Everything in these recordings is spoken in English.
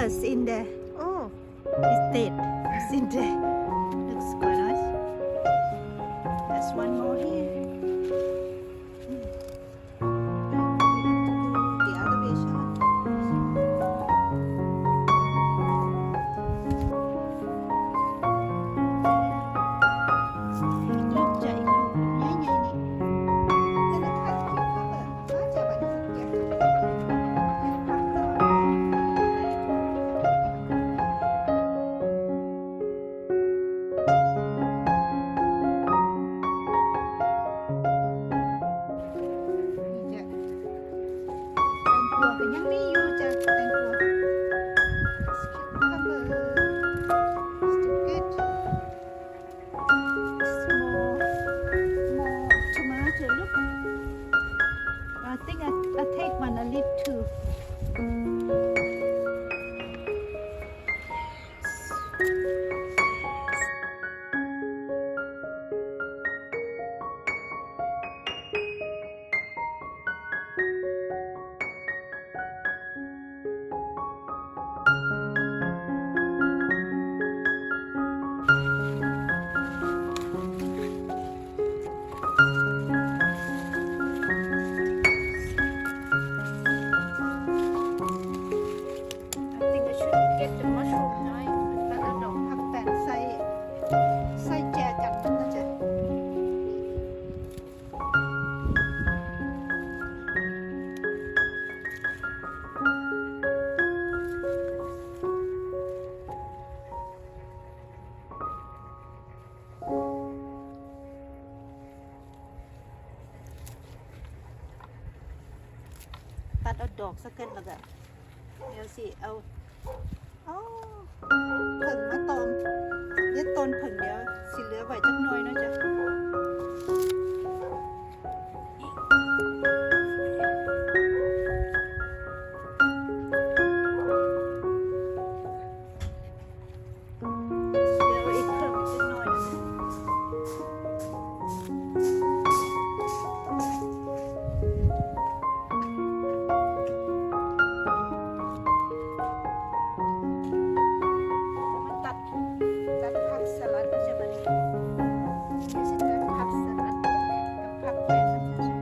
flowers in there. Oh, It's dead. It's in there. Looks quite nice. There's one more here. The other way, Sean. Look, chạy look. Nhảy nhảy nè. Tên là khát kiểu cover. Má chà bạn kẹp. Khát đó. Cái nhắn mi vô cha thank you. Cover. Still good. More tomato. Look. I think I take one a little too. I think I should get the mushroom knife. แล้วก็ดอกผักแป้นใส่แจกันมันน่าจะตัดเอาดอกสักกันแล้วก็เดี๋ยวสิเอาผึ่งมาตอมเดี๋ยวต้นผึ่งเดี๋ยวสิเหลือไว้จักหน่อยเนาะจ๊ะเหลือไว้อีกเพิ่มอีกจักหน่อยนะมาตัดผักสลัดก็จะมานี่เดี๋ยวสิตัดผักสลัดกับผักแป้นนะจ๊ะ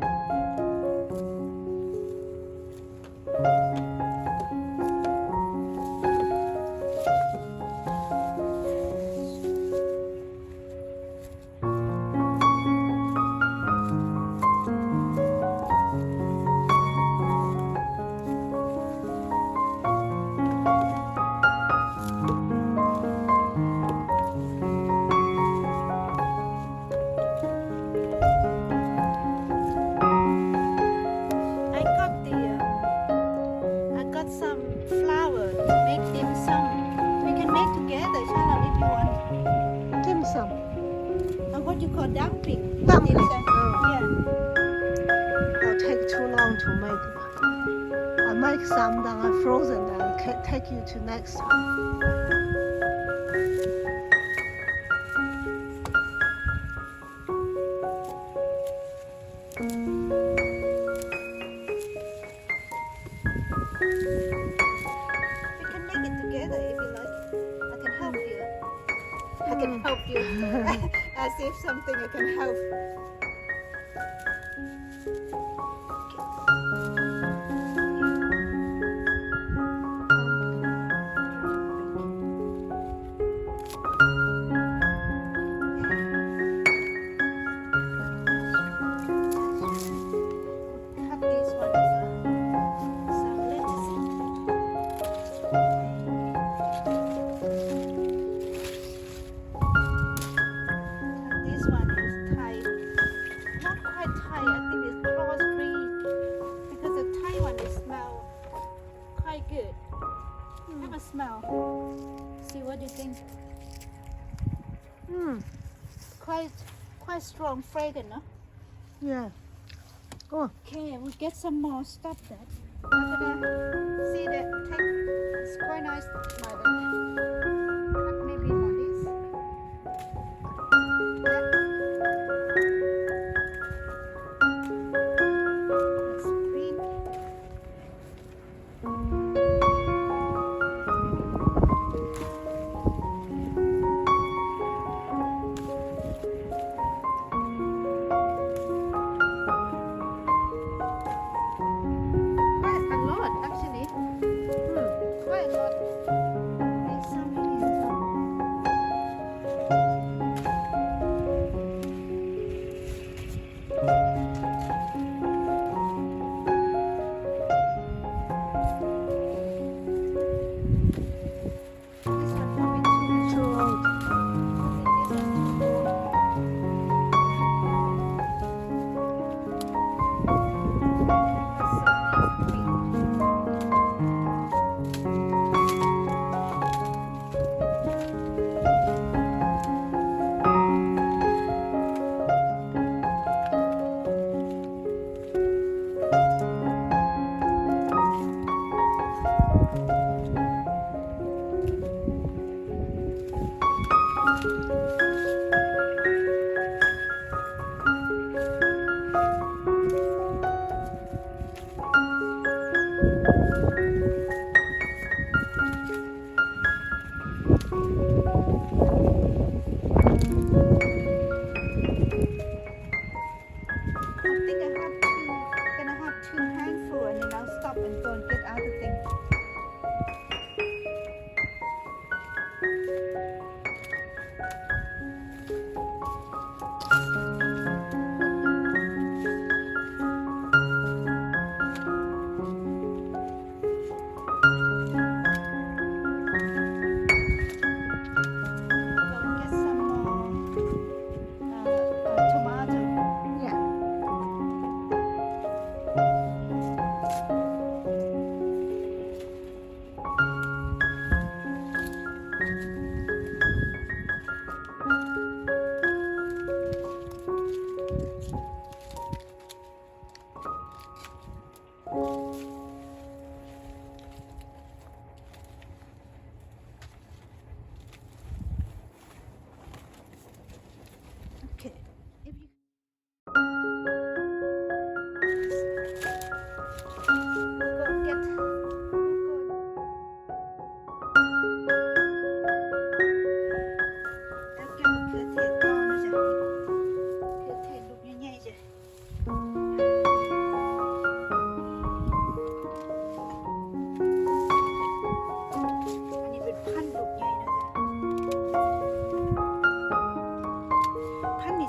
I got some flour. Make dim sum. We can make together, Shalom, if you want. dim sum. And what you call dumpling? Dumpling. Yeah. It'll take too long to make. I make some, then I frozen, then take you to next time. We can make it together if you like. I can help you. I can help you. As if something I can help. Cut this one as well. Some lettuce. And this one is Thai. Not quite Thai. I think it's crossbreed because the Thai one they smell quite good. Have a smell. See what you think. Quite strong fragrance, no? Yeah. Oh, Okay, we get some more stuff that. I'm gonna see that. It's quite nice. Cut maybe on this. It's green.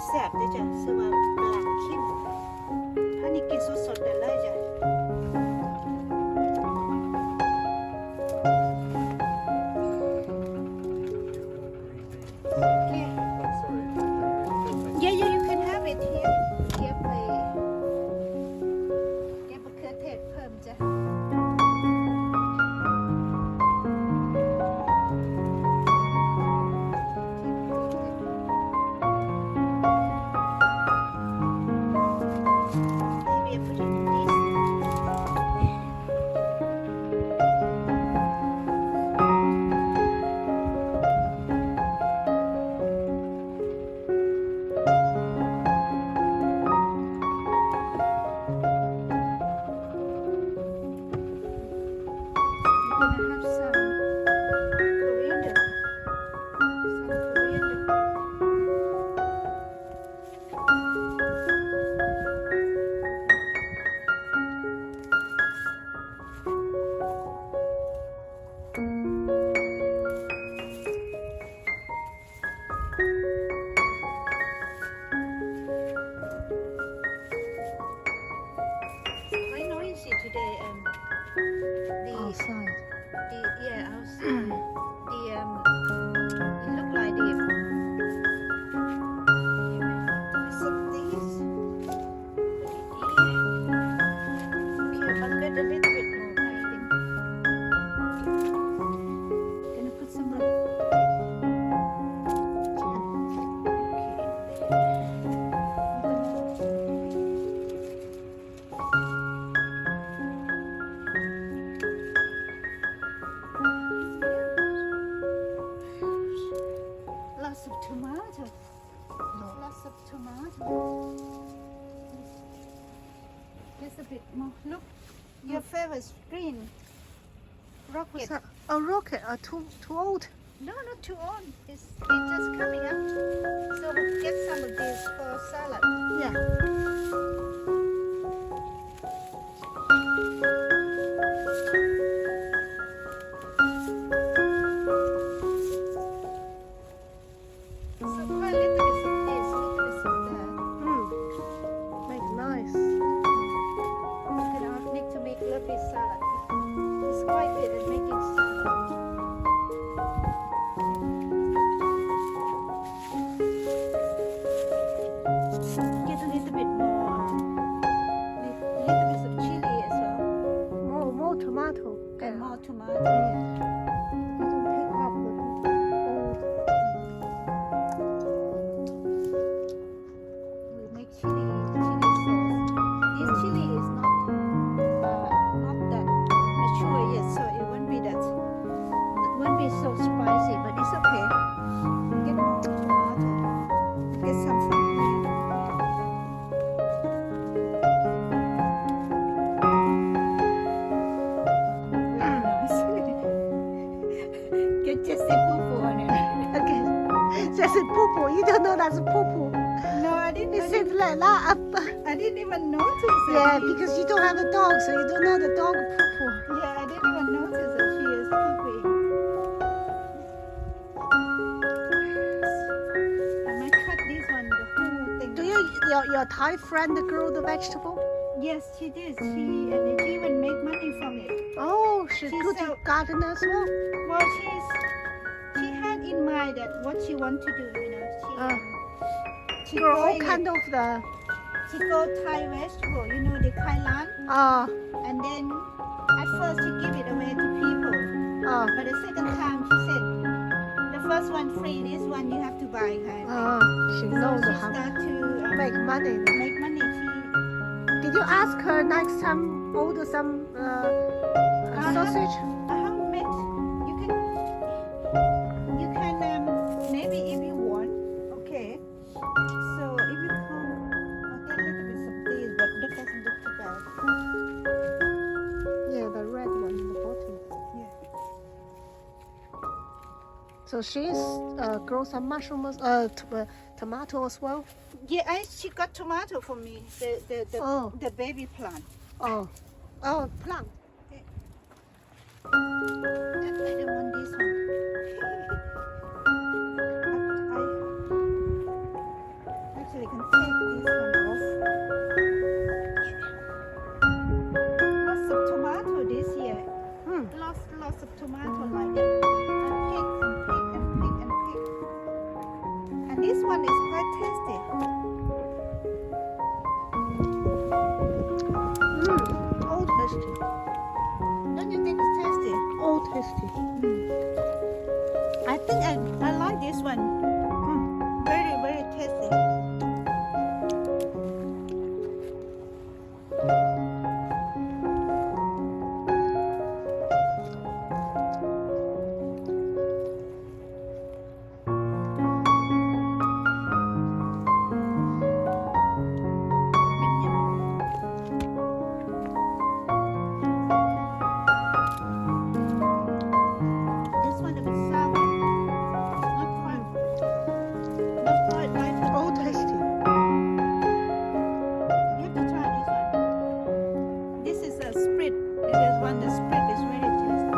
แซ่บด้วยจ้ะซื้อมาหลังคิ้วอันนี้กินสดๆแต่เลยจ้ะYeah, yeah, you can have it here. เก็บไปเก็บมะเขือเทศเพิ่มจ้ะ Maybe I put it in this. We're gonna have some coriander. Some coriander. Quite noisy today. The outside. yeah, outside. It looked like some these. Okay, I'll get a little bit more. I think. Gonna put some. Lots of tomato. Lots of tomato. Just a bit more. Look, your favorite green. Rocket. What's that? A rocket? Too old? No, not too old. It's just coming up. So we'll get some of this for salad. Yeah. So quite a little bit of this, little bit of that. Make nice. We're gonna need to make a little bit salad. It's quite good at making salad. Get a little bit more, little bit of chili as well, More tomato. and more tomato. You don't pick up the old. We make chili sauce. This chili is not that mature yet, so it won't be so spicy, but it's okay. Get more tomato. Get some from here. Very nice. Get just a poo on it. Okay. That's a poo-poo. You don't know that's a poo-poo. No, I didn't. It says like that. I didn't even notice. Yeah, that because you don't have a dog, so you don't know the dog poo-poo. Yeah, I didn't even notice that she is pooping. I might cut this one, the whole thing. Do your Thai friend grow the vegetable? Yes, she did. She even make money from it. Oh, she's She's good a- gardener as well. Well, she had in mind that what she want to do. She Grow all grow kind of the She grow Thai vegetable. The Kai Lan. And then at first she give it away to people. But the second time she said, the first one free. This one you have to buy. She So knows she how start to make money. make money. Did you ask her next time order some sausage? I haven't met. You can maybe if you want. Okay. So if you come, I'll get a little bit of this, but that doesn't look too bad. Yeah, the red one in the bottom. Yeah. So she's grow some mushrooms, tomato as well. Yeah, she got tomato for me. Oh. The baby plant. Plant. I don't want this one. Actually, you can take this one off. Lots of tomato this year. Hmm. Lots of tomato like it. And pick and pick and pick and pick. And this one is quite tasty. All tasty. Don't you think it's tasty? All tasty. I think I like this one. Very, very tasty. This one a bit sour. Not quite like the All tasty. You have to try this one. This is a sprit. It is one the sprit is really tasty.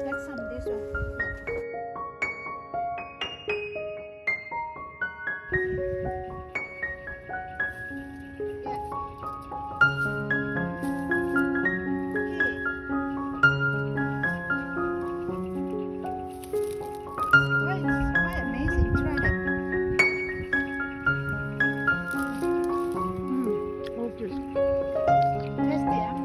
Get some this one. Quite amazing. Try that. All tasty. Tasty, yeah?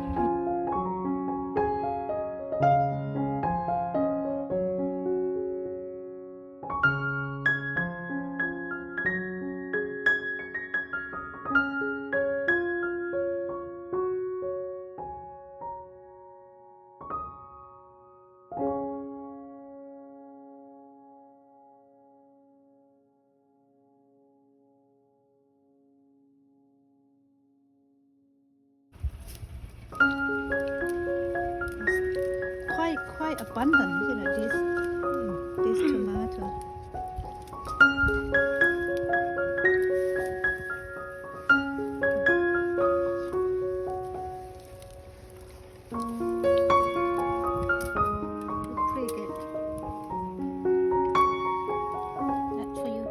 Quite abundant, isn't it? This tomato. Pretty good. That's for you.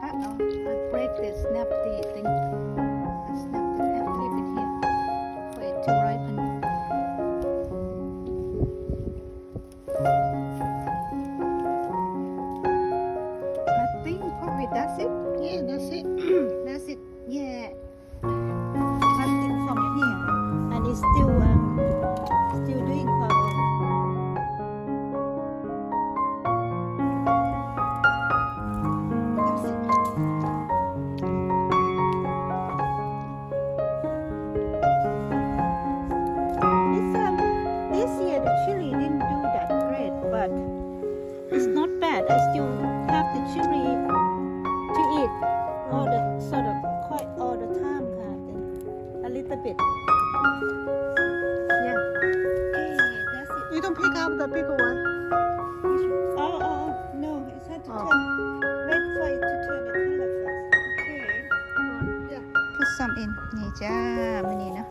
I break this, snap the thing. I snap the and leave it here for it to ripen. I think probably that's it. Yeah, that's it. That's it. Yeah. Plastic from here, and it's still doing quite well. That's it. This year the chili didn't do that great, but it's not bad. I still have the chili to eat all the sort of quite all the time kind of thing. A little bit. Yeah. Okay, that's it. You don't pick up the bigger one. Oh, no, it's had to Oh. turn. Wait for it to turn the color first. Okay. Yeah. Put some in. นี่จ้ามื้อนี้เนาะ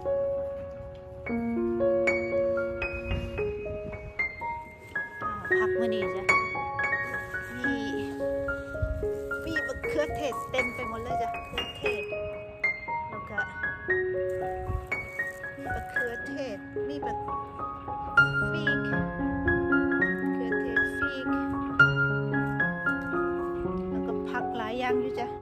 ผักมื้อนี้จ้ะมีมะเขือเทศเต็มไปหมดเลยจ้ะมะเขือเทศแล้วก็มีมะเขือเทศมีแบบฟีกมะเขือเทศฟีกแล้วก็ผักหลายอย่างอยู่จ้ะ